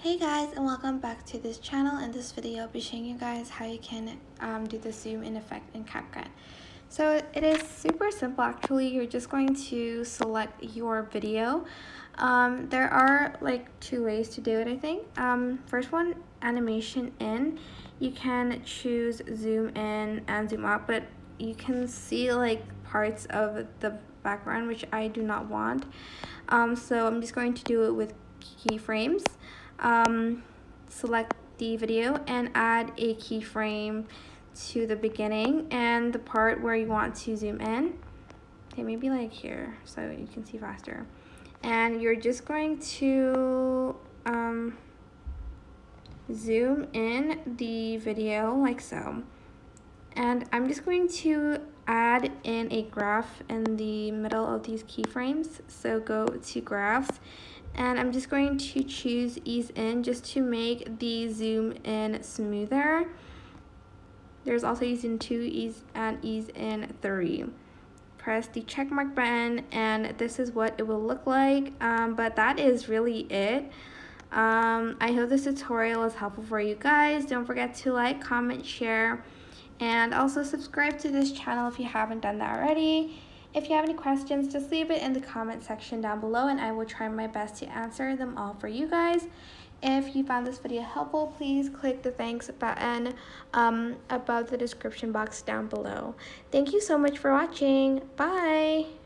Hey guys, and welcome back to this channel. In this video I'll be showing you guys how you can do the zoom in effect in CapCut. So it is super simple actually. You're just going to select your video. There are like two ways to do it, I think. First one, animation in. You can choose zoom in and zoom out, but you can see like parts of the background which I do not want. So I'm just going to do it with keyframes. Select the video and add a keyframe to the beginning and the part where you want to zoom in. Okay, maybe like here so you can see faster. And you're just going to zoom in the video like so. And I'm just going to add in a graph in the middle of these keyframes. So go to graphs, and I'm just going to choose ease in just to make the zoom in smoother. There's also ease in 2, ease in 3. Press the check mark button, and this is what it will look like. But that is really it. I hope this tutorial is helpful for you guys. Don't forget to like, comment, share, and also subscribe to this channel if you haven't done that already. If you have any questions, just leave it in the comment section down below and I will try my best to answer them all for you guys. If you found this video helpful, please click the thanks button above the description box down below. Thank you so much for watching. Bye!